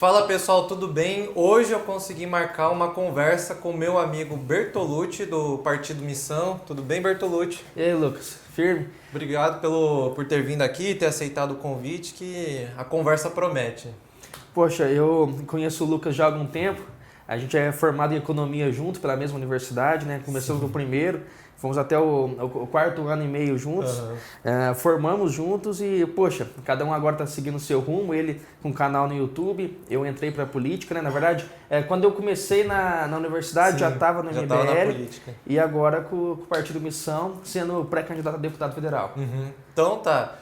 Fala pessoal, tudo bem? Hoje eu consegui marcar uma conversa com meu amigo Bertolucci do Partido Missão. Tudo bem, Bertolucci? E aí, Lucas? Firme? Obrigado por ter vindo aqui, ter aceitado o convite, que a conversa promete. Poxa, eu conheço o Lucas já há algum tempo. A gente é formado em economia junto pela mesma universidade, né? Começamos no primeiro, fomos até o quarto ano e meio juntos. Formamos juntos e, poxa, cada um agora está seguindo o seu rumo. Ele com um canal no YouTube, eu entrei para a política, né? Na verdade, quando eu comecei na universidade, Sim, já estava no já MBL. estava na política. E agora com o Partido Missão, sendo pré-candidato a deputado federal. Então tá.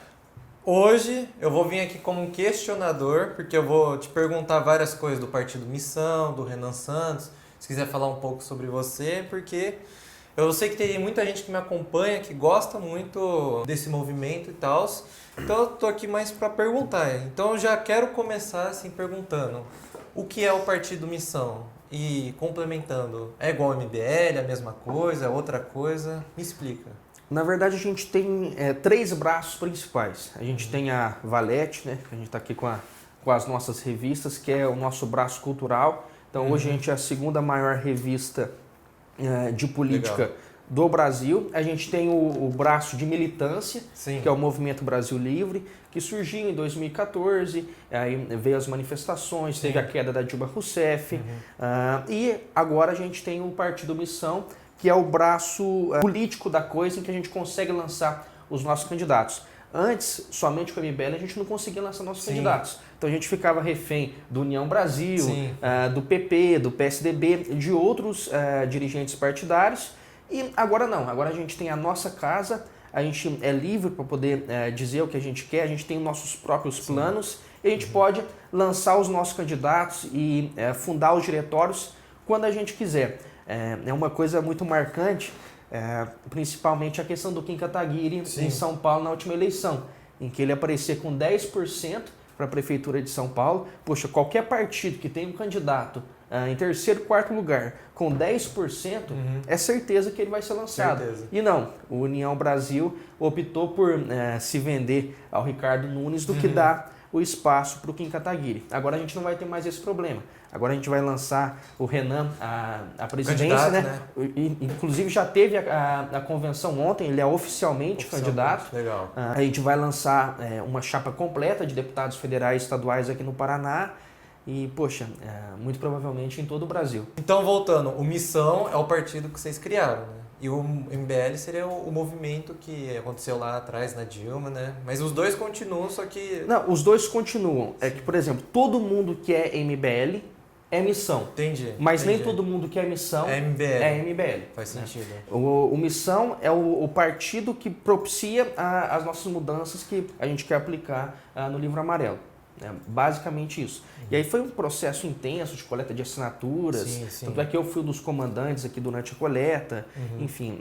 Hoje eu vou vir aqui como um questionador, porque eu vou te perguntar várias coisas do Partido Missão, do Renan Santos. Se quiser falar um pouco sobre você, porque eu sei que tem muita gente que me acompanha, que gosta muito desse movimento e tal. Então eu tô aqui mais para perguntar. Então eu já quero começar assim perguntando: o que é o Partido Missão? E complementando, é igual ao MBL, a mesma coisa, é outra coisa? Me explica. Na verdade, a gente tem três braços principais. A gente tem a Valete, né? A gente está aqui com as nossas revistas, que é o nosso braço cultural. Então, hoje a gente é a segunda maior revista de política Legal. do Brasil. A gente tem o braço de militância, Sim. que é o Movimento Brasil Livre, que surgiu em 2014, aí veio as manifestações, teve a queda da Dilma Rousseff, e agora a gente tem o Partido Missão, que é o braço político da coisa em que a gente consegue lançar os nossos candidatos. Antes, somente com o MBL, a gente não conseguia lançar nossos candidatos. Então a gente ficava refém do União Brasil, do PP, do PSDB, de outros dirigentes partidários. E agora não, agora a gente tem a nossa casa, a gente é livre para poder dizer o que a gente quer, a gente tem nossos próprios planos e a gente pode lançar os nossos candidatos e fundar os diretórios quando a gente quiser. É uma coisa muito marcante, principalmente a questão do Kim Kataguiri em São Paulo na última eleição, em que ele aparecia com 10% para a Prefeitura de São Paulo. Poxa, qualquer partido que tem um candidato em terceiro, quarto lugar com 10%, é certeza que ele vai ser lançado. Certeza. E não, o União Brasil optou por se vender ao Ricardo Nunes do que dar o espaço para o Kim Kataguiri. Agora a gente não vai ter mais esse problema. Agora a gente vai lançar o Renan à presidência, né? Inclusive já teve a convenção ontem, ele é oficialmente candidato. Legal. A gente vai lançar uma chapa completa de deputados federais e estaduais aqui no Paraná e, poxa, muito provavelmente em todo o Brasil. Então, voltando, o Missão é o partido que vocês criaram, né? E o MBL seria o movimento que aconteceu lá atrás na Dilma, né? Mas os dois continuam, só que... Não, os dois continuam. É que, por exemplo, todo mundo que é MBL é missão. Entendi. Mas nem todo mundo que é missão é MBL. é MBL. Faz sentido. O Missão é o partido que propicia as nossas mudanças que a gente quer aplicar no Livro Amarelo. Basicamente isso. E aí foi um processo intenso de coleta de assinaturas. Tanto é que eu fui um dos comandantes aqui durante a coleta. Enfim,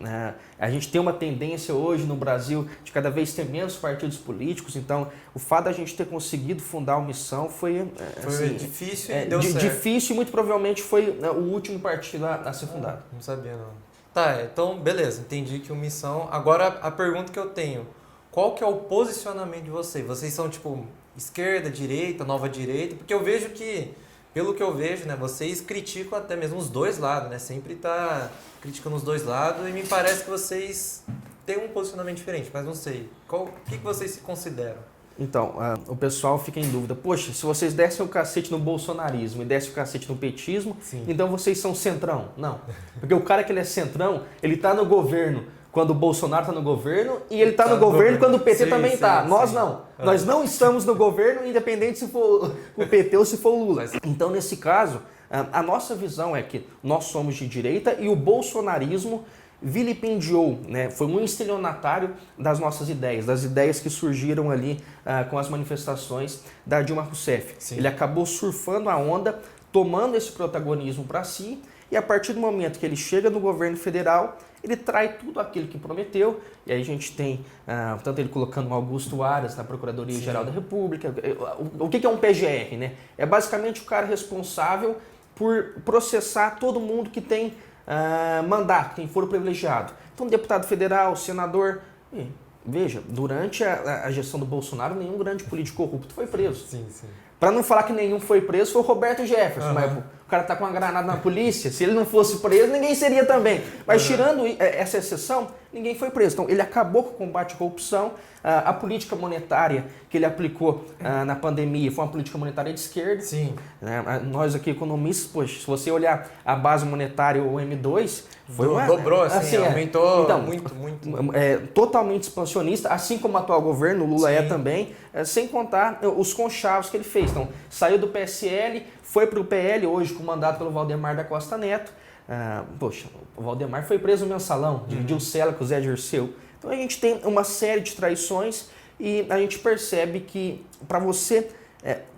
a gente tem uma tendência hoje no Brasil de cada vez ter menos partidos políticos. Então, o fato da gente ter conseguido fundar o Missão foi assim, difícil e deu certo. Difícil e muito provavelmente foi o último partido a ser fundado. Não sabia, não. Tá, então, beleza. Entendi que o Missão... Agora, a pergunta que eu tenho. Qual que é o posicionamento de vocês? Vocês são, tipo... esquerda, direita, nova direita, porque eu vejo que, pelo que eu vejo, né, vocês criticam até mesmo os dois lados, né, sempre tá criticando os dois lados e me parece que vocês têm um posicionamento diferente, mas não sei, o que vocês se consideram? Então, o pessoal fica em dúvida, poxa, se vocês dessem o cacete no bolsonarismo e dessem o cacete no petismo, então vocês são centrão. Não, porque o cara que ele é centrão, ele tá no governo quando o Bolsonaro está no governo e ele está no governo quando o PT também está. Nós não. Nós não estamos no governo, independente se for o PT ou se for o Lula. Então, nesse caso, a nossa visão é que nós somos de direita e o bolsonarismo vilipendiou, né? Foi um estelionatário das nossas ideias, das ideias que surgiram ali com as manifestações da Dilma Rousseff. Ele acabou surfando a onda, tomando esse protagonismo para si, e a partir do momento que ele chega no governo federal, ele trai tudo aquilo que prometeu, e aí a gente tem, tanto ele colocando o Augusto Aras na Procuradoria-Geral da República. O que é um PGR, né? É basicamente o cara responsável por processar todo mundo que tem mandato, que tem foro privilegiado. Então, deputado federal, senador... Veja, durante a gestão do Bolsonaro, nenhum grande político corrupto foi preso. Para não falar que nenhum foi preso, foi o Roberto Jefferson. Mas o cara tá com uma granada na polícia, se ele não fosse preso, ninguém seria também. Mas tirando essa exceção, ninguém foi preso. Então ele acabou com o combate à corrupção. A política monetária que ele aplicou na pandemia foi uma política monetária de esquerda. Sim. Nós aqui economistas, poxa, se você olhar a base monetária, o M2, dobrou, assim aumentou então, muito. Totalmente expansionista, assim como o atual governo, o Lula também, sem contar os conchavos que ele fez. Então, saiu do PSL, foi para o PL, hoje comandado pelo Valdemar da Costa Neto. O Valdemar foi preso no mensalão, dividiu cela com o Zé Dirceu. Então a gente tem uma série de traições e a gente percebe que para você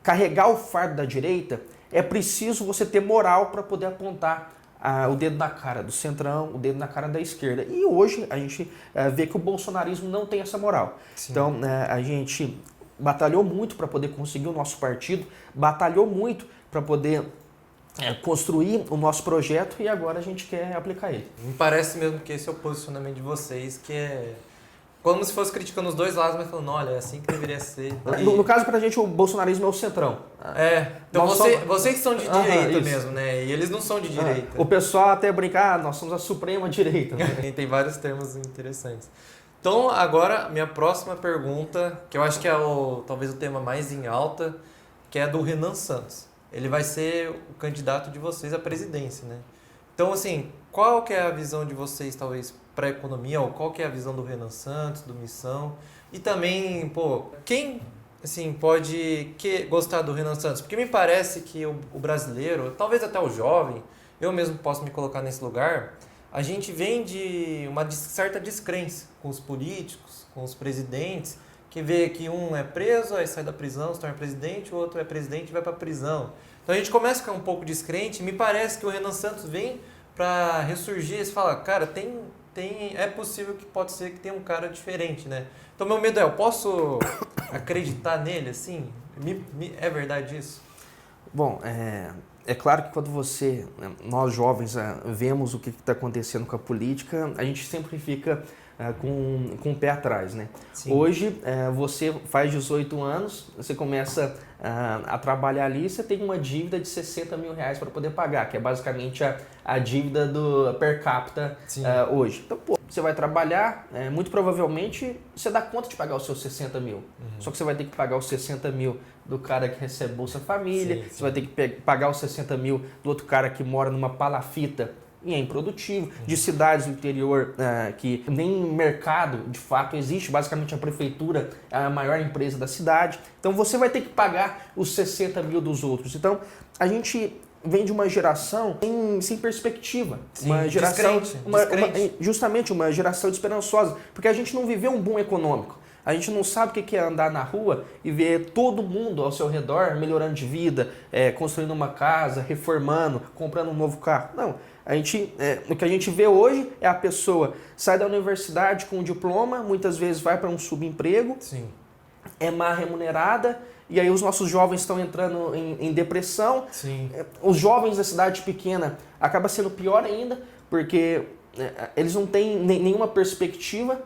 carregar o fardo da direita, é preciso você ter moral para poder apontar o dedo na cara do centrão, o dedo na cara da esquerda. E hoje a gente vê que o bolsonarismo não tem essa moral. Sim. Então a gente batalhou muito para poder conseguir o nosso partido, batalhou muito para poder construir o nosso projeto e agora a gente quer aplicar ele. Me parece mesmo que esse é o posicionamento de vocês, que é como se fosse criticando os dois lados, mas falando, olha, é assim que deveria ser. No caso, pra gente, o bolsonarismo é o centrão. Então vocês que são de direita mesmo, né? E eles não são de direita. O pessoal até brinca, nós somos a suprema direita. Né? Tem vários termos interessantes. Então, agora, minha próxima pergunta, que eu acho que é talvez o tema mais em alta, que é do Renan Santos. Ele vai ser o candidato de vocês à presidência, né? Então, assim, qual que é a visão de vocês, talvez, para a economia? Ou qual que é a visão do Renan Santos, do Missão? E também, quem, assim, pode gostar do Renan Santos? Porque me parece que o brasileiro, talvez até o jovem, eu mesmo posso me colocar nesse lugar, a gente vem de uma certa descrença com os políticos, com os presidentes, que vê que um é preso, aí sai da prisão, se torna presidente, o outro é presidente e vai para a prisão. Então a gente começa a ficar um pouco descrente. Me parece que o Renan Santos vem para ressurgir e fala, cara, é possível que pode ser que tenha um cara diferente, né? Então meu medo eu posso acreditar nele, assim? É verdade isso? Bom, é claro que quando nós jovens, vemos o que está acontecendo com a política, a gente sempre fica com o pé atrás, né? Sim. Hoje, você faz 18 anos, você começa a trabalhar ali, você tem uma dívida de 60 mil reais para poder pagar, que é basicamente a dívida do per capita hoje. Então, você vai trabalhar, muito provavelmente você dá conta de pagar os seus 60 mil. Só que você vai ter que pagar os 60 mil do cara que recebe Bolsa Família, você vai ter que pagar os 60 mil do outro cara que mora numa palafita e é improdutivo, de cidades do interior que nem mercado de fato existe, basicamente a prefeitura é a maior empresa da cidade, então você vai ter que pagar os 60 mil dos outros. Então a gente vem de uma geração sem perspectiva, uma geração justamente uma geração desesperançosa, porque a gente não viveu um boom econômico. A gente não sabe o que é andar na rua e ver todo mundo ao seu redor melhorando de vida, construindo uma casa, reformando, comprando um novo carro. Não. O que a gente vê hoje é a pessoa sai da universidade com um diploma, muitas vezes vai para um subemprego, é mal remunerada, e aí os nossos jovens estão entrando em depressão. Os jovens da cidade pequena acaba sendo pior ainda, porque eles não têm nenhuma perspectiva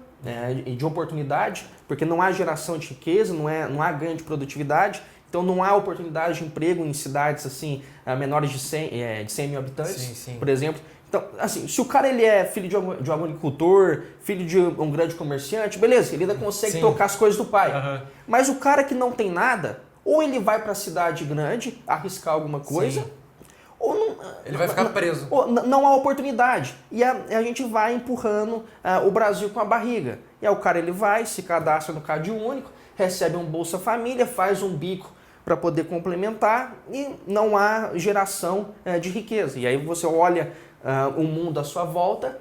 de oportunidade, porque não há geração de riqueza, não há ganho de produtividade. Então não há oportunidade de emprego em cidades assim menores de 100 mil habitantes, por exemplo. Então, assim, se o cara ele é filho de um agricultor, filho de um grande comerciante, beleza, ele ainda consegue tocar as coisas do pai. Mas o cara que não tem nada, ou ele vai para a cidade grande arriscar alguma coisa, ou não, ele vai ficar preso. Ou não há oportunidade. E a gente vai empurrando o Brasil com a barriga. E aí o cara ele vai, se cadastra no Cade Único, recebe um Bolsa Família, faz um bico para poder complementar e não há geração de riqueza. E aí você olha o mundo à sua volta,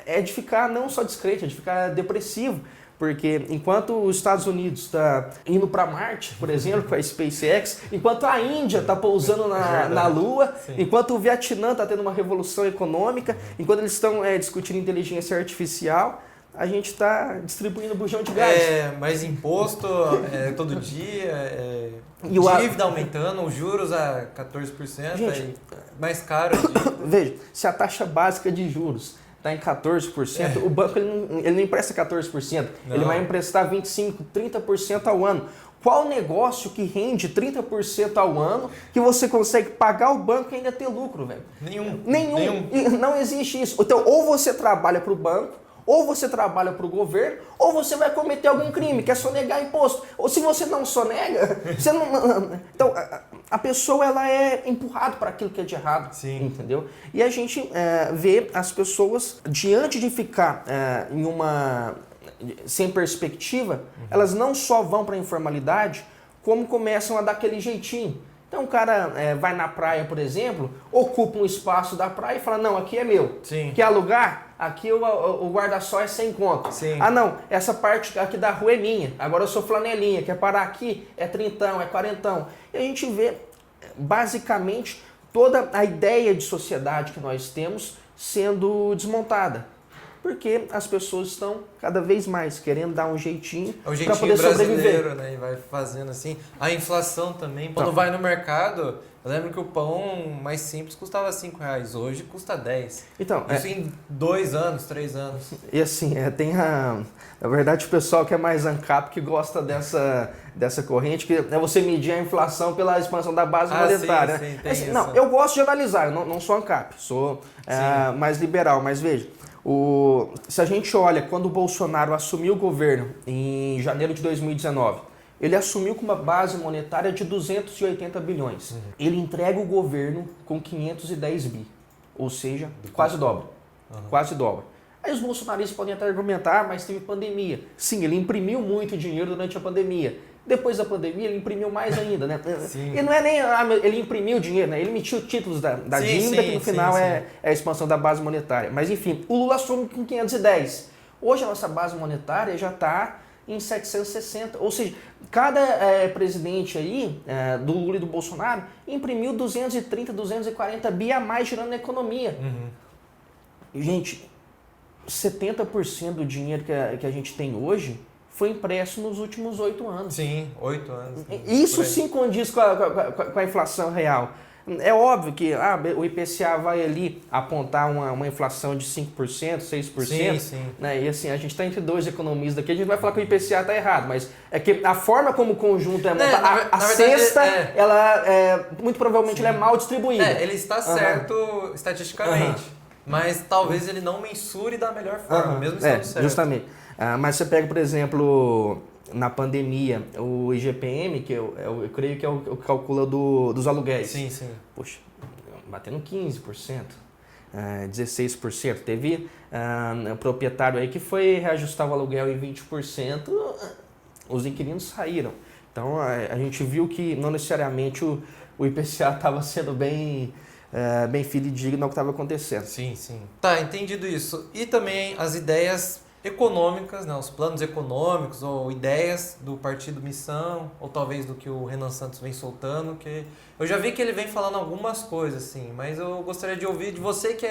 é de ficar não só descrente, é de ficar depressivo. Porque enquanto os Estados Unidos está indo para Marte, por exemplo, com a SpaceX, enquanto a Índia está pousando na Lua, enquanto o Vietnã está tendo uma revolução econômica, enquanto eles estão discutindo inteligência artificial, a gente está distribuindo bujão de gás. Mais imposto todo dia, dívida aumentando, os juros a 14%, gente, mais caro. Veja, se a taxa básica de juros está em 14%, o banco ele não empresta 14%, ele vai emprestar 25%, 30% ao ano. Qual negócio que rende 30% ao ano que você consegue pagar o banco e ainda ter lucro, velho? Nenhum. E não existe isso. Então, ou você trabalha para o banco, ou você trabalha para o governo, ou você vai cometer algum crime, que é sonegar imposto. Ou se você não sonega, você não... Então, a pessoa ela é empurrada para aquilo que é de errado, Sim. entendeu? E a gente vê as pessoas, diante de ficar em uma... sem perspectiva, elas não só vão para a informalidade, como começam a dar aquele jeitinho. Então o cara vai na praia, por exemplo, ocupa um espaço da praia e fala, não, aqui é meu. Sim. Quer alugar? Aqui o guarda-sol é 100 conto. Sim. Ah não, essa parte aqui da rua é minha, agora eu sou flanelinha, quer parar aqui? É trintão, é quarentão. E a gente vê, basicamente, toda a ideia de sociedade que nós temos sendo desmontada. Porque as pessoas estão cada vez mais querendo dar um jeitinho para poder sobreviver. Né? E vai fazendo assim. A inflação também. Quando vai no mercado, eu lembro que o pão mais simples custava R$5. Hoje custa 10. Então, isso em 2 anos, 3 anos. E assim, tem na verdade o pessoal que é mais ANCAP que gosta dessa corrente, que é você medir a inflação pela expansão da base monetária. Sim, né? tem Assim, isso. não, eu gosto de analisar, eu não sou ANCAP, sou mais liberal, mas veja. Se a gente olha quando o Bolsonaro assumiu o governo em janeiro de 2019, ele assumiu com uma base monetária de 280 bilhões. Ele entrega o governo com 510 bi, ou seja, quase dobra. Quase dobra. Aí os bolsonaristas podem até argumentar, mas teve pandemia. Sim, ele imprimiu muito dinheiro durante a pandemia. Depois da pandemia, ele imprimiu mais ainda, né? Sim. E não é nem ele imprimiu dinheiro, né? Ele emitiu títulos da dívida, que no final é a expansão da base monetária. Mas enfim, o Lula assume com 510. Hoje a nossa base monetária já está em 760. Ou seja, cada presidente aí, do Lula e do Bolsonaro, imprimiu 230, 240 bi a mais girando na economia. Gente, 70% do dinheiro que a gente tem hoje foi impresso nos últimos 8 anos. Sim, 8 anos. Isso sim condiz com a inflação real. É óbvio que o IPCA vai ali apontar uma inflação de 5%, 6%. Sim. Né? E assim, a gente está entre dois economistas aqui, a gente vai falar que o IPCA está errado, mas é que a forma como o conjunto é montado, a cesta, ela muito provavelmente ela é mal distribuída. Ele está certo estatisticamente, mas talvez ele não mensure da melhor forma, mesmo estando certo. Justamente. Mas você pega, por exemplo, na pandemia, o IGPM, que eu creio que é o que calcula dos aluguéis. Sim. Poxa, batendo 15%, 16%. Teve um proprietário aí que foi reajustar o aluguel em 20%, os inquilinos saíram. Então a gente viu que não necessariamente o IPCA estava sendo bem fidedigno ao que estava acontecendo. Sim. Tá, entendido isso. E também as ideias econômicas, né, os planos econômicos ou ideias do Partido Missão, ou talvez do que o Renan Santos vem soltando, que eu já vi que ele vem falando algumas coisas, assim, mas eu gostaria de ouvir de você que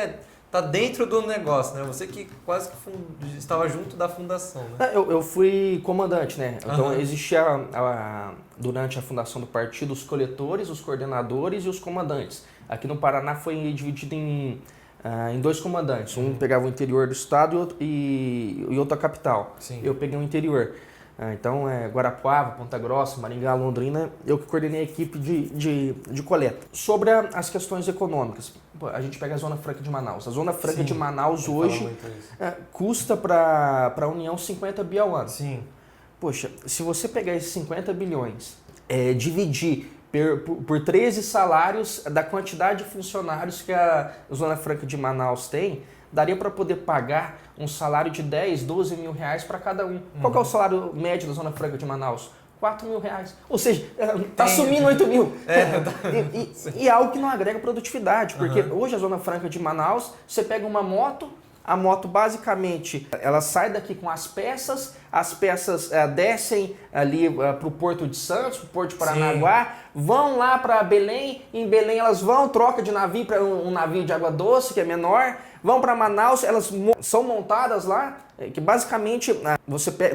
tá dentro do negócio, né? Você que quase que estava junto da fundação, né? Eu fui comandante, né? Então existia durante a fundação do partido os coletores, os coordenadores e os comandantes. Aqui no Paraná foi dividido em 2 comandantes. Um pegava o interior do estado e outro a capital. Sim. Eu peguei o interior. Então, Guarapuava, Ponta Grossa, Maringá, Londrina, eu que coordenei a equipe de coleta. Sobre as questões econômicas, a gente pega a Zona Franca de Manaus. A Zona Franca de Manaus hoje custa para a União 50 bi ao ano. Sim. Poxa, se você pegar esses 50 bilhões, dividir por 13 salários da quantidade de funcionários que a Zona Franca de Manaus tem, daria para poder pagar um salário de 10, 12 mil reais para cada um. Qual que é o salário médio da Zona Franca de Manaus? 4 mil reais. Ou seja, está sumindo 8 mil. E algo que não agrega produtividade, porque hoje a Zona Franca de Manaus, você pega uma moto, a moto basicamente, ela sai daqui com as peças descem ali para o Porto de Santos, para o Porto de Paranaguá, vão lá para Belém, em Belém elas vão, troca de navio para um navio de água doce, que é menor, vão para Manaus, elas são montadas lá, que basicamente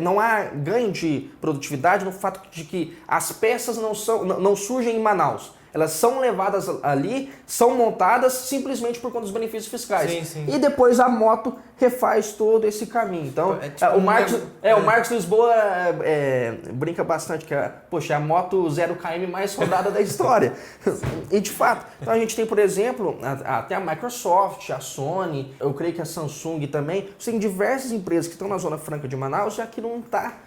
não há ganho de produtividade no fato de que as peças não surgem em Manaus. Elas são levadas ali, são montadas simplesmente por conta dos benefícios fiscais. Sim, sim. E depois a moto refaz todo esse caminho. Então, o Marcos Lisboa brinca bastante que poxa, a moto 0 km mais rodada da história. E de fato, então a gente tem, por exemplo, até a Microsoft, a Sony, eu creio que a Samsung também, você tem diversas empresas que estão na Zona Franca de Manaus, já que não está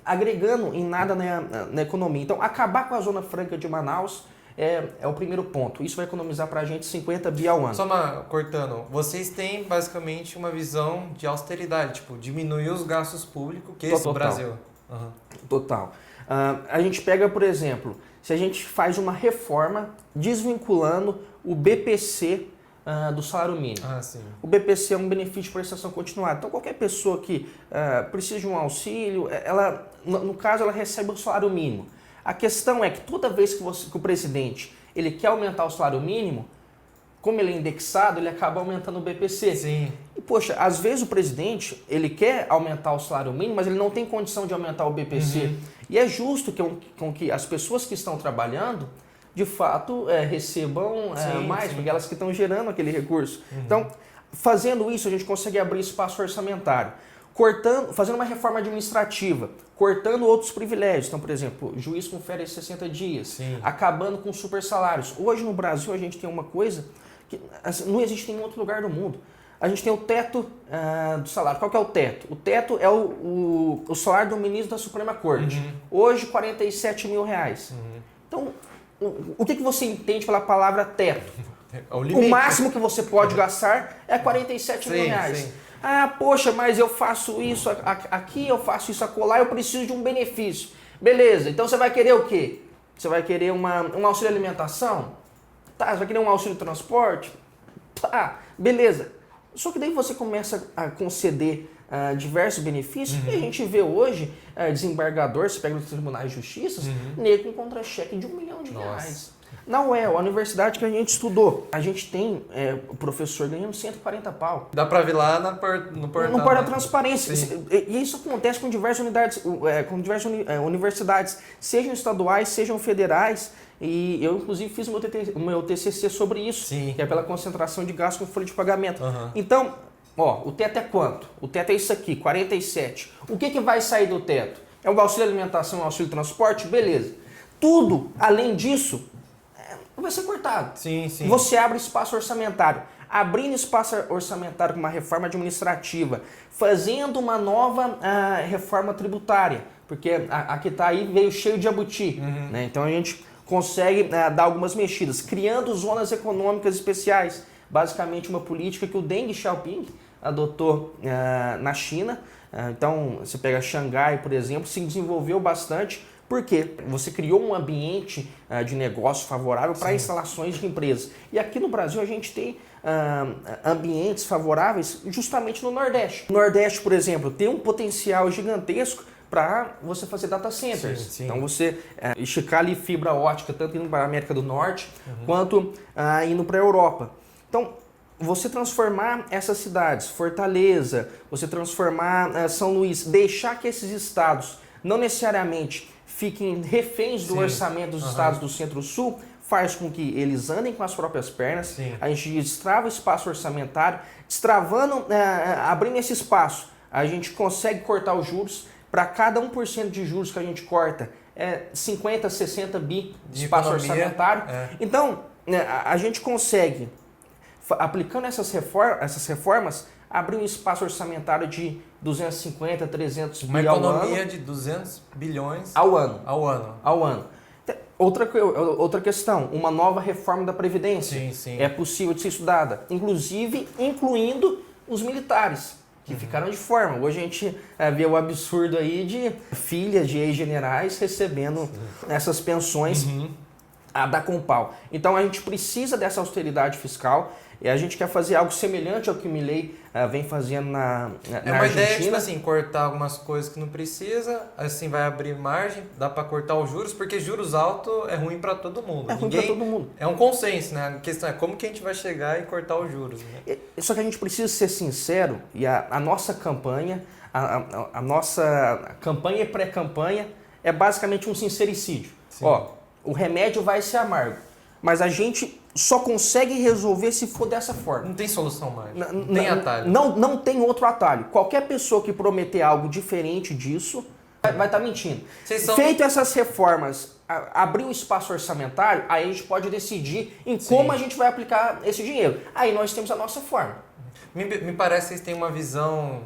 agregando em nada na economia. Então, acabar com a Zona Franca de Manaus é o primeiro ponto. Isso vai economizar para a gente 50 bi ao ano. Só cortando, vocês têm basicamente uma visão de austeridade, tipo, diminuir os gastos públicos, que esse é o Brasil. Uhum. Total. A gente pega, por exemplo, se a gente faz uma reforma desvinculando o BPC do salário mínimo. Sim. O BPC é um benefício de prestação continuada. Então, qualquer pessoa que precisa de um auxílio, ela, no caso, ela recebe o salário mínimo. A questão é que toda vez que o presidente ele quer aumentar o salário mínimo, como ele é indexado, ele acaba aumentando o BPC. Sim. E, poxa, às vezes o presidente ele quer aumentar o salário mínimo, mas ele não tem condição de aumentar o BPC. Uhum. E é justo que as pessoas que estão trabalhando de fato recebam mais, porque elas que estão gerando aquele recurso. Uhum. Então, fazendo isso, a gente consegue abrir espaço orçamentário, fazendo uma reforma administrativa, cortando outros privilégios. Então, por exemplo, o juiz com férias de 60 dias, Sim. acabando com super salários. Hoje no Brasil a gente tem uma coisa que não existe em nenhum outro lugar do mundo. A gente tem o teto do salário. Qual que é o teto? O teto é o salário do ministro da Suprema Corte. Uhum. Hoje, R$47 mil. Uhum. Então, o que você entende pela palavra teto? O máximo que você pode gastar é R$47 mil. Sim. Poxa, mas eu faço isso aqui, eu faço isso acolá, eu preciso de um benefício. Beleza, então você vai querer o quê? Você vai querer um auxílio alimentação? Tá, você vai querer um auxílio transporte? Tá, beleza. Só que daí você começa a conceder diversos benefícios, e a gente vê hoje desembargador, você pega nos tribunais de justiça, nego com contra-cheque de R$1 milhão. Na UEL, a universidade que a gente estudou, a gente tem o professor ganhando 140 pau. Dá pra ver lá no portal. No portal da transparência. Sim. E isso acontece com diversas universidades, sejam estaduais, sejam federais. E eu, inclusive, fiz o meu TCC sobre isso, Sim. que é pela concentração de gasto com folha de pagamento. Uhum. Então, o teto é quanto? O teto é isso aqui, 47. O que vai sair do teto? É o auxílio alimentação, o auxílio transporte? Beleza. Tudo, além disso, vai ser cortado. Sim. Você abre espaço orçamentário. Abrindo espaço orçamentário com uma reforma administrativa, fazendo uma nova reforma tributária, porque a que está aí veio cheio de jabuti. Né? Então a gente consegue dar algumas mexidas, criando zonas econômicas especiais. Basicamente uma política que o Deng Xiaoping adotou na China. Então você pega Xangai, por exemplo, se desenvolveu bastante. Porque você criou um ambiente de negócio favorável para instalações de empresas. E aqui no Brasil a gente tem ambientes favoráveis justamente no Nordeste. O Nordeste, por exemplo, tem um potencial gigantesco para você fazer data centers. Sim. Então você esticar ali fibra ótica, tanto indo para a América do Norte, quanto indo para a Europa. Então, você transformar essas cidades, Fortaleza, você transformar São Luís, deixar que esses estados não necessariamente fiquem reféns do orçamento dos estados do Centro-Sul, faz com que eles andem com as próprias pernas. Sim. A gente destrava o espaço orçamentário, destravando, abrindo esse espaço, a gente consegue cortar os juros. Para cada 1% de juros que a gente corta, 50, 60 bi de espaço orçamentário. Então, a gente consegue, aplicando essas reformas, abrir um espaço orçamentário de 250, 300 bi ao ano. Uma economia de 200 bilhões ao ano. Ao ano. Outra questão, uma nova reforma da Previdência. Sim. É possível de ser estudada, inclusive incluindo os militares, que ficaram de forma. Hoje a gente vê o absurdo aí de filhas de ex-generais recebendo essas pensões da Compal. Então a gente precisa dessa austeridade fiscal e a gente quer fazer algo semelhante ao que o Milei vem fazendo na uma Argentina. ideia, tipo assim, cortar algumas coisas que não precisa, assim vai abrir margem, dá para cortar os juros, porque juros altos é ruim para todo mundo. É ruim para todo mundo. É um consenso, né? A questão é como que a gente vai chegar e cortar os juros. Né? Só que a gente precisa ser sincero e a nossa campanha, a nossa campanha e pré-campanha é basicamente um sincericídio. O remédio vai ser amargo, mas a gente só consegue resolver se for dessa forma. Não tem solução mágica, não tem atalho. Não tem outro atalho. Qualquer pessoa que prometer algo diferente disso vai estar mentindo. Feito essas reformas, abrir um espaço orçamentário, aí a gente pode decidir em como a gente vai aplicar esse dinheiro. Aí nós temos a nossa forma. Me parece que vocês têm uma visão,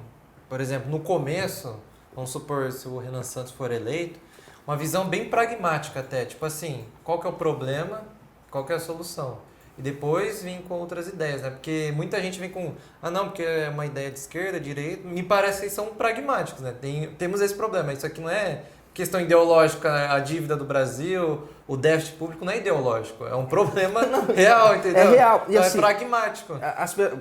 por exemplo, no começo, vamos supor, se o Renan Santos for eleito, uma visão bem pragmática até, tipo assim, qual que é o problema, qual que é a solução? E depois vem com outras ideias, né? Porque muita gente vem com, não, porque é uma ideia de esquerda, direita. Me parece que eles são pragmáticos, né? Temos esse problema. Isso aqui não é questão ideológica, a dívida do Brasil, o déficit público não é ideológico. É um problema real, entendeu? É real. E então assim, é pragmático.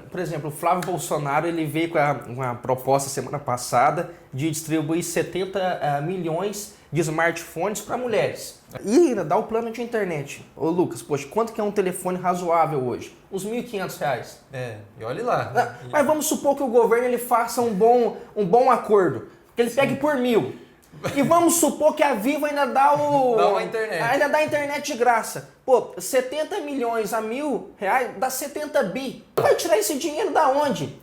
Por exemplo, o Flávio Bolsonaro ele veio com uma proposta semana passada de distribuir 70 milhões de smartphones para mulheres. E ainda dá o plano de internet. Ô Lucas, poxa, quanto que é um telefone razoável hoje? Uns R$1.500. E olhe lá. Mas vamos supor que o governo ele faça um bom acordo, que ele pegue por 1.000. E vamos supor que a Vivo ainda dá uma internet. Ainda dá internet de graça. Pô, 70 milhões a R$1.000 dá 70 bi. Ele vai tirar esse dinheiro da onde?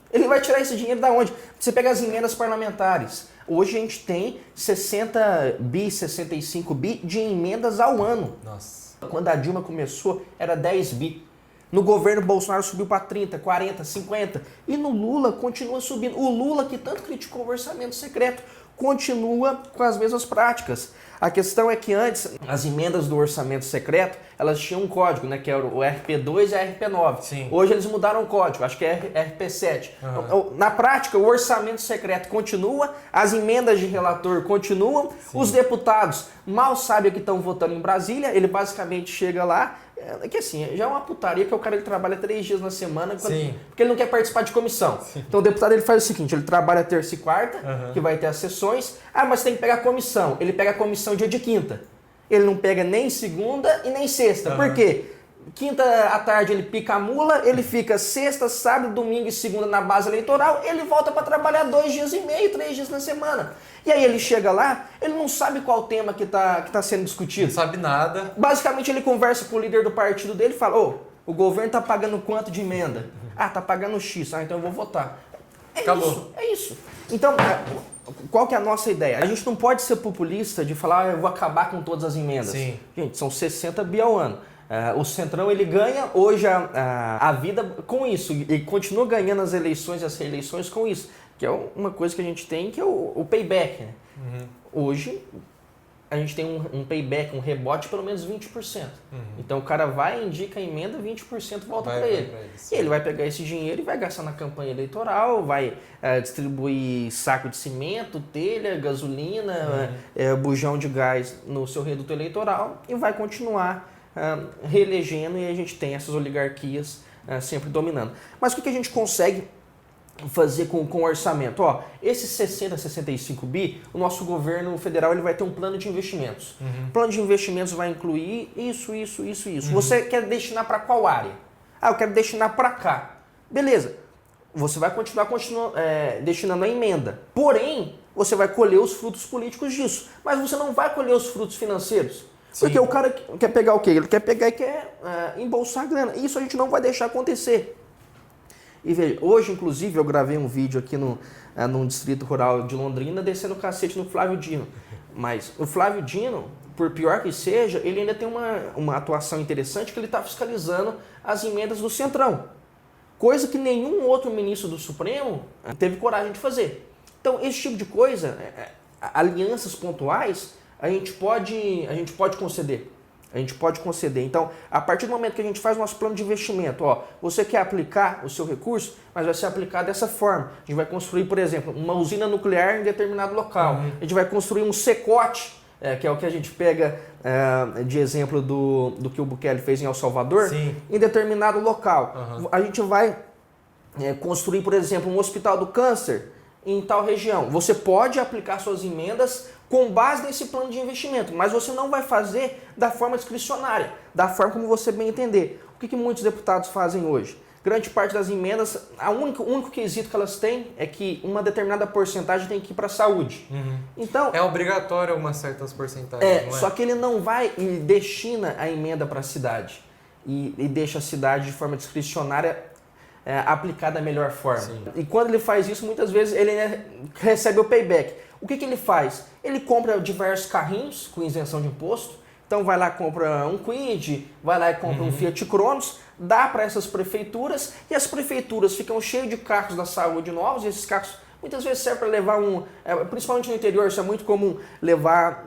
Você pega as emendas parlamentares. Hoje a gente tem 60 bi, 65 bi de emendas ao ano. Nossa. Quando a Dilma começou, era 10 bi. No governo Bolsonaro subiu para 30, 40, 50. E no Lula continua subindo. O Lula, que tanto criticou o orçamento secreto, continua com as mesmas práticas. A questão é que antes, as emendas do orçamento secreto, elas tinham um código, né, que era o RP2 e a RP9. Sim. Hoje eles mudaram o código, acho que é RP7. Então, na prática, o orçamento secreto continua, as emendas de relator continuam, os deputados mal sabem o que estão votando em Brasília, ele basicamente chega lá, que assim, já é uma putaria que o cara ele trabalha 3 dias na semana, porque ele não quer participar de comissão. Sim. Então o deputado ele faz o seguinte, ele trabalha terça e quarta, que vai ter as sessões, mas tem que pegar a comissão. Ele pega a comissão dia de quinta. Ele não pega nem segunda e nem sexta. Por quê? Quinta à tarde ele pica a mula, ele fica sexta, sábado, domingo e segunda na base eleitoral, ele volta para trabalhar 2 dias e meio, 3 dias na semana. E aí ele chega lá, ele não sabe qual tema que tá sendo discutido. Não sabe nada. Basicamente ele conversa com o líder do partido dele e fala, o governo tá pagando quanto de emenda? Tá pagando X, então eu vou votar. Acabou. É isso. Então, qual que é a nossa ideia? A gente não pode ser populista de falar, eu vou acabar com todas as emendas. Sim. Gente, são 60 bi ao ano. O Centrão ele ganha hoje a vida com isso e continua ganhando as eleições e as reeleições com isso, que é uma coisa que a gente tem, que é o payback. Né? Hoje a gente tem um payback, um rebote de pelo menos 20%. Então o cara vai, indica a emenda, 20% volta para ele. E ele vai pegar esse dinheiro e vai gastar na campanha eleitoral, vai distribuir saco de cimento, telha, gasolina, bujão de gás no seu reduto eleitoral e vai continuar reelegendo, e a gente tem essas oligarquias sempre dominando. Mas o que a gente consegue fazer com o orçamento? Esses 60, 65 bi, o nosso governo federal ele vai ter um plano de investimentos. O plano de investimentos vai incluir isso. Você quer destinar para qual área? Eu quero destinar para cá. Beleza. Você vai continuar destinando a emenda. Porém, você vai colher os frutos políticos disso. Mas você não vai colher os frutos financeiros. Sim. Porque o cara quer pegar o quê? Ele quer pegar e quer embolsar grana. Isso a gente não vai deixar acontecer. E veja, hoje inclusive eu gravei um vídeo aqui no Distrito Rural de Londrina descendo o cacete no Flávio Dino. Mas o Flávio Dino, por pior que seja, ele ainda tem uma atuação interessante, que ele está fiscalizando as emendas do Centrão. Coisa que nenhum outro ministro do Supremo teve coragem de fazer. Então esse tipo de coisa, alianças pontuais, a gente pode conceder. Então, a partir do momento que a gente faz o nosso plano de investimento, você quer aplicar o seu recurso, mas vai ser aplicado dessa forma. A gente vai construir, por exemplo, uma usina nuclear em determinado local. A gente vai construir um secote, que é o que a gente pega de exemplo do que o Bukele fez em El Salvador, Sim. em determinado local. A gente vai construir, por exemplo, um hospital do câncer em tal região. Você pode aplicar suas emendas com base nesse plano de investimento, mas você não vai fazer da forma discricionária, da forma como você bem entender. O que muitos deputados fazem hoje? Grande parte das emendas, o único quesito que elas têm é que uma determinada porcentagem tem que ir para a saúde. Então, é obrigatório uma certa porcentagem, não é? Só que ele não vai e destina a emenda para a cidade. e deixa a cidade de forma discricionária aplicar da melhor forma. Sim. E quando ele faz isso, muitas vezes ele recebe o payback. O que ele faz? Ele compra diversos carrinhos com isenção de imposto. Então vai lá e compra um Kwid, vai lá e compra um Fiat Cronos, dá para essas prefeituras e as prefeituras ficam cheias de carros da saúde novos e esses carros muitas vezes servem para levar principalmente no interior, isso é muito comum, levar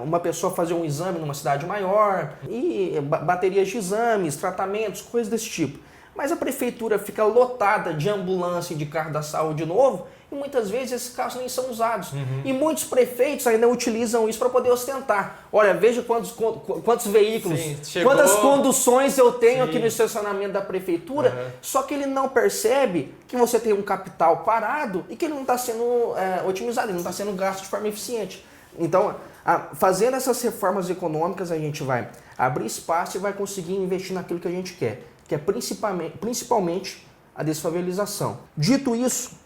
uma pessoa a fazer um exame numa cidade maior e baterias de exames, tratamentos, coisas desse tipo. Mas a prefeitura fica lotada de ambulância e de carro da saúde novo e muitas vezes esses carros nem são usados. E muitos prefeitos ainda utilizam isso para poder ostentar. Olha, veja quantos veículos, quantas conduções eu tenho aqui no estacionamento da prefeitura, só que ele não percebe que você tem um capital parado e que ele não está sendo otimizado, ele não está sendo gasto de forma eficiente. Então, fazendo essas reformas econômicas, a gente vai abrir espaço e vai conseguir investir naquilo que a gente quer, que é principalmente a desfavelização. Dito isso,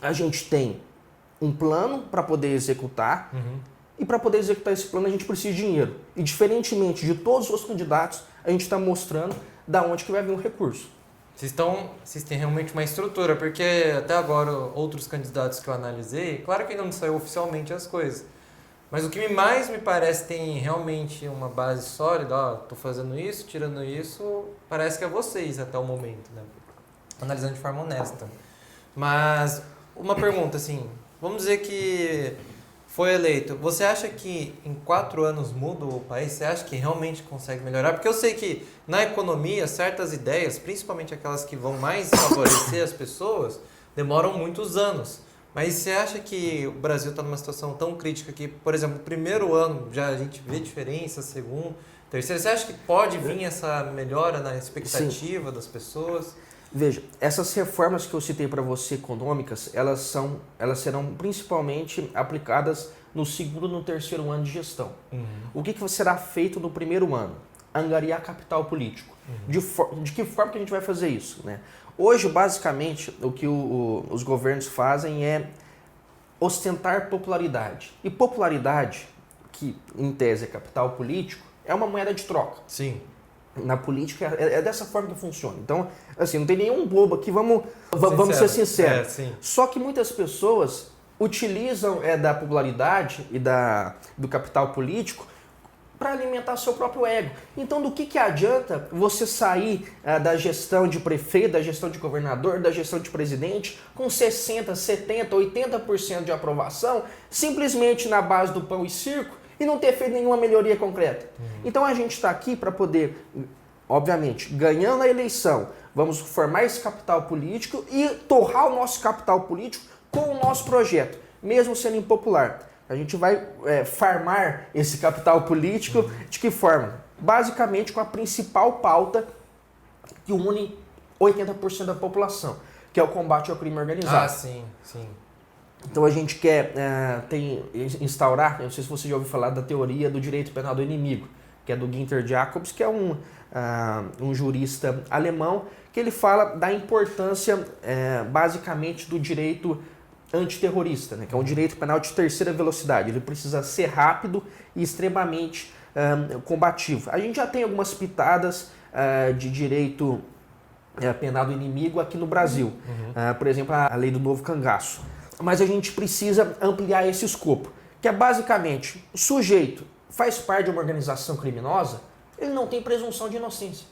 a gente tem um plano para poder executar e para poder executar esse plano a gente precisa de dinheiro. E diferentemente de todos os candidatos, a gente está mostrando da onde que vai vir o recurso. Vocês têm realmente uma estrutura, porque até agora outros candidatos que eu analisei, claro que ainda não saiu oficialmente as coisas, mas o que mais me parece tem realmente uma base sólida, tô fazendo isso, tirando isso, parece que é vocês até o momento, né? Analisando de forma honesta. Mas uma pergunta, assim, vamos dizer que foi eleito. Você acha que em 4 anos muda o país? Você acha que realmente consegue melhorar? Porque eu sei que na economia, certas ideias, principalmente aquelas que vão mais favorecer as pessoas, demoram muitos anos. Mas você acha que o Brasil está numa situação tão crítica que, por exemplo, no primeiro ano já a gente vê diferença, segundo, terceiro, você acha que pode vir essa melhora na expectativa das pessoas? Veja, essas reformas que eu citei para você econômicas, elas serão principalmente aplicadas no segundo e no terceiro ano de gestão. O que será feito no primeiro ano? Angariar capital político. De que forma que a gente vai fazer isso, né? Hoje, basicamente, o que os governos fazem é ostentar popularidade. E popularidade, que em tese é capital político, é uma moeda de troca. Sim. Na política é dessa forma que funciona. Então, assim, não tem nenhum bobo aqui, vamos ser sinceros. Só que muitas pessoas utilizam da popularidade e do capital político para alimentar seu próprio ego. Então, do que adianta você sair da gestão de prefeito, da gestão de governador, da gestão de presidente com 60%, 70%, 80% de aprovação, simplesmente na base do pão e circo, e não ter feito nenhuma melhoria concreta. Então a gente está aqui para poder, obviamente, ganhando a eleição, vamos formar esse capital político e torrar o nosso capital político com o nosso projeto, mesmo sendo impopular. A gente vai farmar esse capital político de que forma? Basicamente com a principal pauta que une 80% da população, que é o combate ao crime organizado. Ah, sim. Então a gente quer instaurar, eu não sei se você já ouviu falar da teoria do direito penal do inimigo, que é do Günther Jacobs, que é um jurista alemão, que ele fala da importância basicamente do direito antiterrorista, né, que é um direito penal de terceira velocidade. Ele precisa ser rápido e extremamente combativo. A gente já tem algumas pitadas de direito penal do inimigo aqui no Brasil. Por exemplo, a lei do novo cangaço. Mas a gente precisa ampliar esse escopo, que é basicamente, o sujeito faz parte de uma organização criminosa, ele não tem presunção de inocência.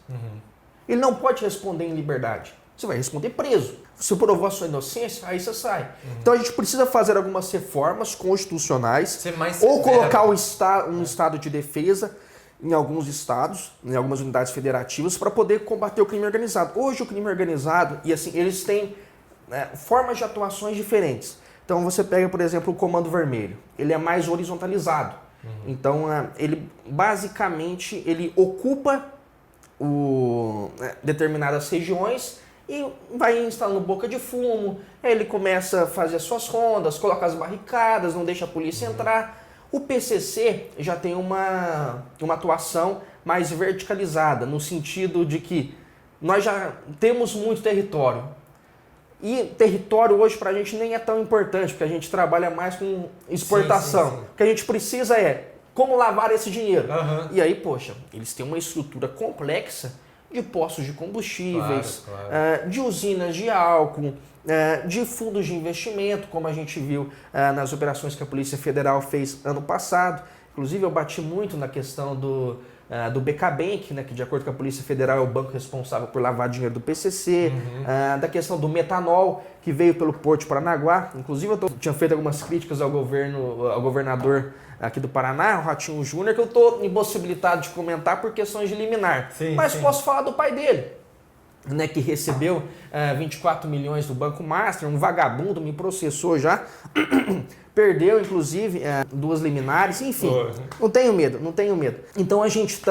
Ele não pode responder em liberdade. Você vai responder preso. Se provou a sua inocência, aí você sai. Então a gente precisa fazer algumas reformas constitucionais, ou colocar um estado de defesa em alguns estados, em algumas unidades federativas, para poder combater o crime organizado. Hoje o crime organizado, e assim, eles têm formas de atuações diferentes. Então você pega, por exemplo, o Comando Vermelho. Ele é mais horizontalizado. Então ele basicamente ele ocupa determinadas regiões e vai instalando boca de fumo. Aí ele começa a fazer as suas rondas, coloca as barricadas, não deixa a polícia entrar. O PCC já tem uma atuação mais verticalizada, no sentido de que nós já temos muito território. E território hoje para a gente nem é tão importante, porque a gente trabalha mais com exportação. Sim. O que a gente precisa como lavar esse dinheiro. Uhum. E aí, poxa, eles têm uma estrutura complexa de postos de combustíveis, Claro. de usinas de álcool, de fundos de investimento, como a gente viu nas operações que a Polícia Federal fez ano passado. Inclusive, eu bati muito na questão do BK Bank, né, que de acordo com a Polícia Federal é o banco responsável por lavar dinheiro do PCC, da questão do metanol, que veio pelo Porto de Paranaguá. Inclusive, eu tinha feito algumas críticas ao governador aqui do Paraná, o Ratinho Júnior, que eu estou impossibilitado de comentar por questões de liminar. Mas posso falar do pai dele, né, que recebeu 24 milhões do Banco Master, um vagabundo, me processou já, perdeu inclusive 2 liminares, enfim, não tenho medo. Então a gente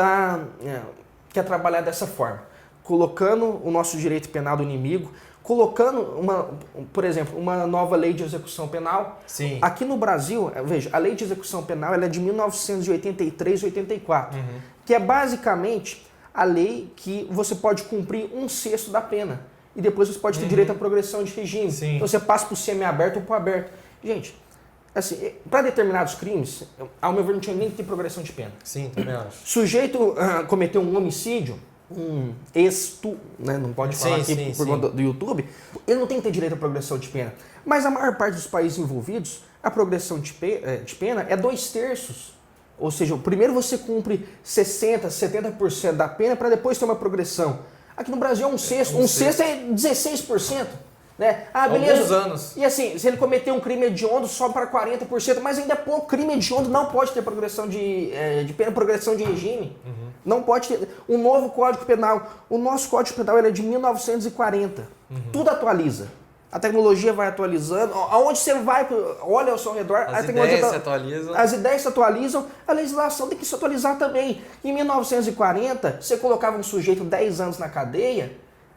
quer trabalhar dessa forma, colocando o nosso direito penal do inimigo, colocando, por exemplo, uma nova lei de execução penal. Sim. Aqui no Brasil, veja, a lei de execução penal ela é de 1983 84, que é basicamente a lei que você pode cumprir 1/6 da pena. E depois você pode ter direito à progressão de regime. Sim. Então você passa para o semiaberto ou para o aberto. Gente, assim, para determinados crimes, ao meu ver, não tinha nem que ter progressão de pena. Sim, também acho. Sujeito cometeu um homicídio, né, não pode falar aqui por conta do YouTube, ele não tem que ter direito à progressão de pena. Mas a maior parte dos países envolvidos, a progressão de pena é 2/3. Ou seja, primeiro você cumpre 60%, 70% da pena para depois ter uma progressão. Aqui no Brasil é 1/6. 1/6 é 16%. Né? Ah, beleza. Alguns anos. E assim, se ele cometer um crime hediondo, sobe para 40%, mas ainda é pouco. Crime hediondo não pode ter progressão de pena, progressão de regime. Não pode ter. Um novo Código Penal. O nosso Código Penal ele é de 1940. Tudo atualiza. A tecnologia vai atualizando. Aonde você vai, olha ao seu redor, As ideias se atualizam. As ideias se atualizam, a legislação tem que se atualizar também. Em 1940, você colocava um sujeito 10 anos na cadeia,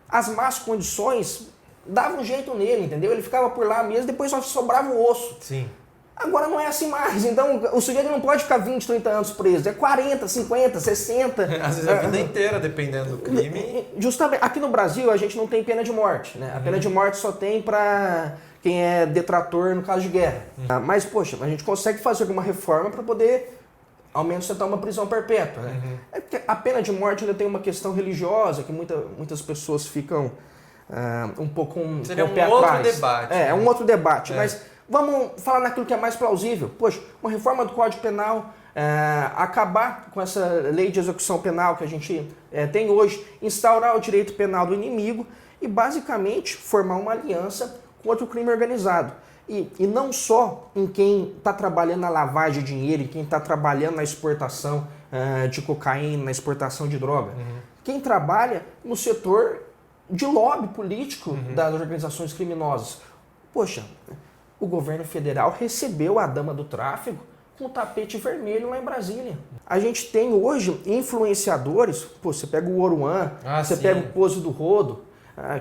as más condições davam um jeito nele, entendeu? Ele ficava por lá mesmo, depois só sobrava o osso. Sim. Agora não é assim mais. Então, o sujeito não pode ficar 20, 30 anos preso. É 40, 50, 60. Às vezes a vida inteira, dependendo do crime. Justamente. Aqui no Brasil, a gente não tem pena de morte. Né? A pena de morte só tem para quem é detrator no caso de guerra. Mas, poxa, a gente consegue fazer alguma reforma para poder, ao menos, tentar uma prisão perpétua. Né? É porque a pena de morte ainda tem uma questão religiosa que muitas pessoas ficam um pouco Seria com o pé um outro atrás. debate. É um outro debate. É. Mas vamos falar naquilo que é mais plausível. Poxa, uma reforma do Código Penal, acabar com essa lei de execução penal que a gente tem hoje, instaurar o direito penal do inimigo e, basicamente, formar uma aliança contra o crime organizado. E não só em quem está trabalhando na lavagem de dinheiro, em quem está trabalhando na exportação de cocaína, na exportação de droga. Quem trabalha no setor de lobby político das organizações criminosas. Poxa, o governo federal recebeu a dama do tráfico com o tapete vermelho lá em Brasília. A gente tem hoje influenciadores, você pega o Oruan, você pega o Pose do Rodo,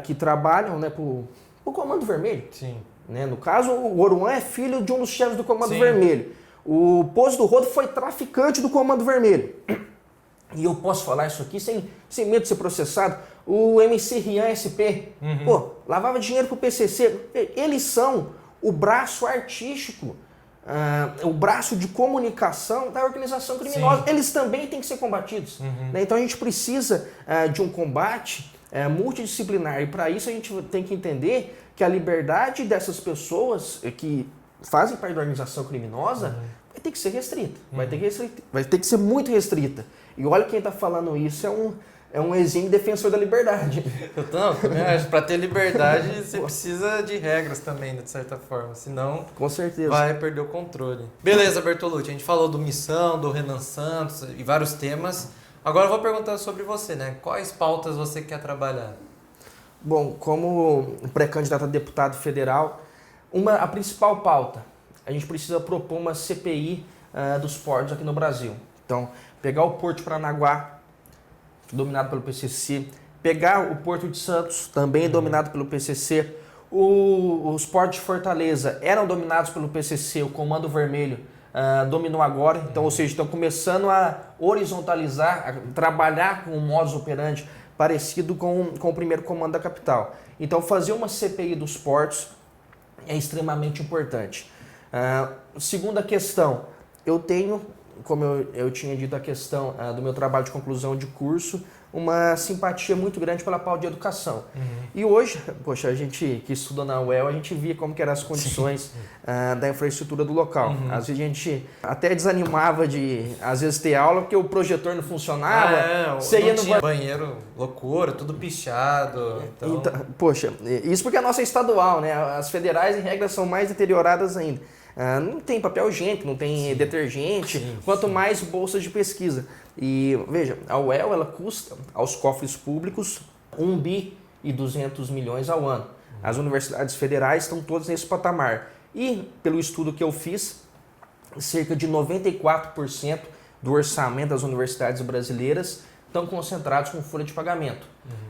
que trabalham, né, pro Comando Vermelho. Sim. Né? No caso, o Oruan é filho de um dos chefes do Comando Vermelho. O Pose do Rodo foi traficante do Comando Vermelho. E eu posso falar isso aqui sem medo de ser processado. O MC Rian SP, lavava dinheiro pro PCC. Eles são o braço artístico, o braço de comunicação da organização criminosa. Eles também têm que ser combatidos. Né? Então a gente precisa de um combate multidisciplinar. E para isso a gente tem que entender que a liberdade dessas pessoas que fazem parte da organização criminosa vai ter que ser restrita. Vai ter que ser muito restrita. E olha quem está falando isso é um exímio defensor da liberdade. Eu também acho. Para ter liberdade, você precisa de regras também, de certa forma. Senão, com certeza, vai perder o controle. Beleza, Bertolucci. A gente falou do Missão, do Renan Santos e vários temas. Agora eu vou perguntar sobre você, né? Quais pautas você quer trabalhar? Bom, como pré-candidato a deputado federal, a principal pauta, a gente precisa propor uma CPI dos portos aqui no Brasil. Então, pegar o Porto de Paranaguá, dominado pelo PCC, pegar o Porto de Santos, também dominado pelo PCC, os portos de Fortaleza eram dominados pelo PCC, o Comando Vermelho dominou agora, então, ou seja, estão começando a horizontalizar, a trabalhar com um modus operandi parecido com o primeiro comando da capital. Então, fazer uma CPI dos portos é extremamente importante. Segunda questão, eu tenho como eu tinha dito, a questão do meu trabalho de conclusão de curso, uma simpatia muito grande pela pauta de educação. E hoje, poxa, a gente que estudou na UEL, a gente via como que eram as condições da infraestrutura do local. Às vezes a gente até desanimava de, às vezes, ter aula porque o projetor não funcionava. Você ia no banheiro, loucura, tudo pichado. Então, poxa, isso porque a nossa é estadual, né? As federais, em regra, são mais deterioradas ainda. Não tem papel higiênico, não tem detergente, quanto mais bolsas de pesquisa. E veja, a UEL ela custa aos cofres públicos 1 bi e 200 milhões ao ano. As universidades federais estão todas nesse patamar. E, pelo estudo que eu fiz, cerca de 94% do orçamento das universidades brasileiras estão concentrados com folha de pagamento.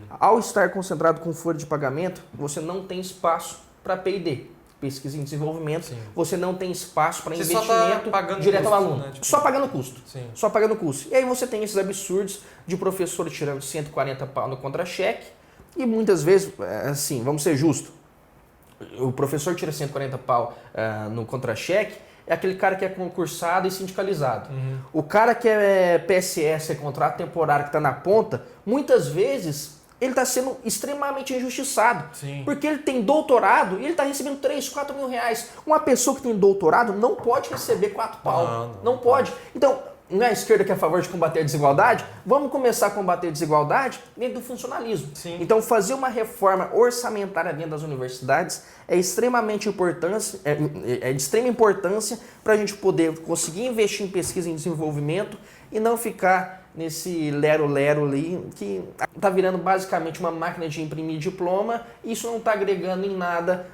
Ao estar concentrado com folha de pagamento, você não tem espaço para P&D. Pesquisa em desenvolvimento, você não tem espaço para investimento direto ao aluno. Né? Tipo, só pagando custo. Só pagando custo. E aí você tem esses absurdos de professor tirando 140 pau no contra-cheque e muitas vezes, assim, vamos ser justos, o professor tira 140 pau no contra-cheque, é aquele cara que é concursado e sindicalizado. O cara que é PSS, é contrato temporário, que está na ponta, muitas vezes ele está sendo extremamente injustiçado. Porque ele tem doutorado e ele está recebendo 3, 4 mil reais. Uma pessoa que tem doutorado não pode receber 4 pau. Não pode. Então, não é a esquerda que é a favor de combater a desigualdade? Vamos começar a combater a desigualdade dentro do funcionalismo. Então, fazer uma reforma orçamentária dentro das universidades é extremamente importante, é de extrema importância para a gente poder conseguir investir em pesquisa e desenvolvimento e não ficar nesse lero-lero ali, que está virando basicamente uma máquina de imprimir diploma, e isso não está agregando em nada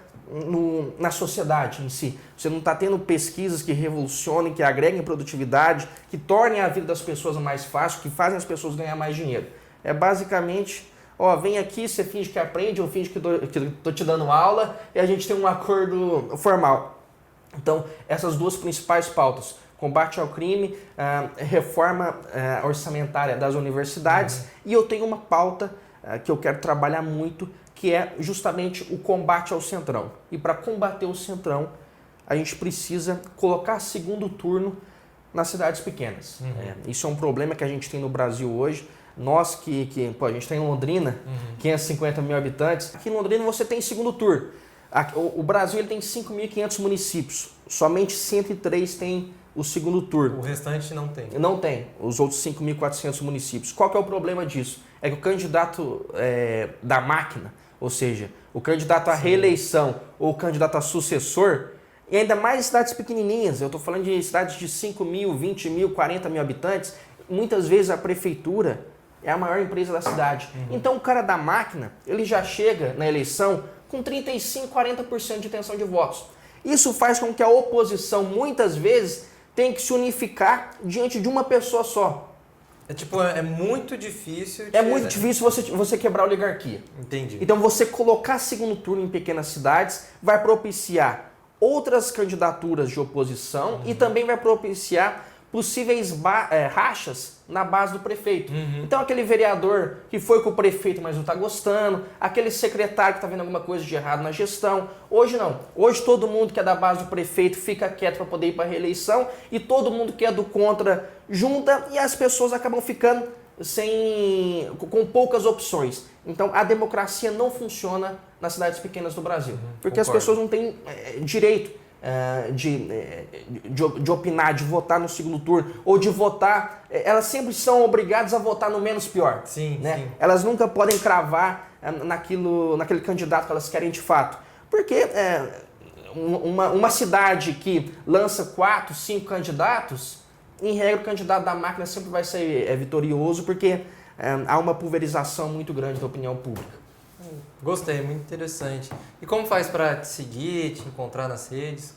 na sociedade em si. Você não está tendo pesquisas que revolucionem, que agreguem produtividade, que tornem a vida das pessoas mais fácil, que fazem as pessoas ganhar mais dinheiro. É basicamente, vem aqui, você finge que aprende, eu finge que estou te dando aula, e a gente tem um acordo formal. Então, essas duas principais pautas, combate ao crime, reforma orçamentária das universidades, e eu tenho uma pauta que eu quero trabalhar muito, que é justamente o combate ao centrão. E para combater o centrão, a gente precisa colocar segundo turno nas cidades pequenas. Isso é um problema que a gente tem no Brasil hoje. Nós a gente está em Londrina, 550 mil habitantes. Aqui em Londrina você tem segundo turno. O Brasil ele tem 5.500 municípios, somente 103 tem o segundo turno. O restante não tem? Não tem, os outros 5.400 municípios. Qual que é o problema disso? É que o candidato da máquina, ou seja, o candidato à reeleição ou o candidato a sucessor, e ainda mais cidades pequenininhas, eu estou falando de cidades de 5 mil, 20 mil, 40 mil habitantes, muitas vezes a prefeitura é a maior empresa da cidade. Então o cara da máquina, ele já chega na eleição com 35, 40% de intenção de votos. Isso faz com que a oposição, muitas vezes, tenha que se unificar diante de uma pessoa só. É muito difícil... É muito difícil você quebrar a oligarquia. Entendi. Então você colocar segundo turno em pequenas cidades vai propiciar outras candidaturas de oposição e também vai propiciar possíveis rachas na base do prefeito. Então aquele vereador que foi com o prefeito, mas não está gostando, aquele secretário que está vendo alguma coisa de errado na gestão. Hoje não. Hoje todo mundo que é da base do prefeito fica quieto para poder ir para a reeleição e todo mundo que é do contra junta e as pessoas acabam ficando com poucas opções. Então a democracia não funciona nas cidades pequenas do Brasil, porque as pessoas não têm direito de opinar, de votar no segundo turno, ou de votar, elas sempre são obrigadas a votar no menos pior. Sim. Elas nunca podem cravar naquele candidato que elas querem de fato. Porque uma cidade que lança 4, 5 candidatos, em regra o candidato da máquina sempre vai ser vitorioso, porque há uma pulverização muito grande da opinião pública. Gostei, muito interessante. E como faz para te seguir, te encontrar nas redes?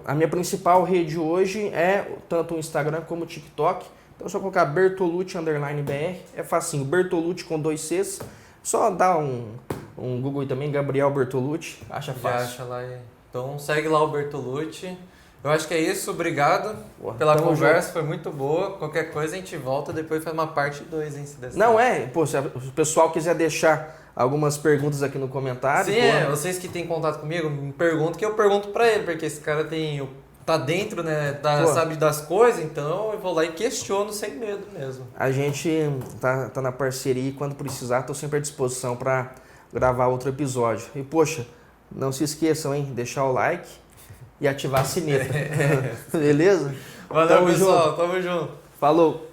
A minha principal rede hoje é tanto o Instagram como o TikTok. Então é só colocar Bertolucci_BR. É facinho, Bertolucci com 2 Cs. Só dá um Google também, Gabriel Bertolucci. Acha fácil. Já acha lá. Então segue lá o Bertolucci. Eu acho que é isso, obrigado pela conversa, foi muito boa. Qualquer coisa a gente volta, depois faz uma parte 2, hein? Se o pessoal quiser deixar algumas perguntas aqui no comentário. Sim, vocês que têm contato comigo, me perguntam que eu pergunto pra ele, porque esse cara tá dentro, né? Sabe das coisas, então eu vou lá e questiono sem medo mesmo. A gente tá na parceria e quando precisar, tô sempre à disposição para gravar outro episódio. E, poxa, não se esqueçam, hein? Deixar o like e ativar a sineta. Beleza? Valeu, Tamo pessoal. junto. Tamo junto. Falou!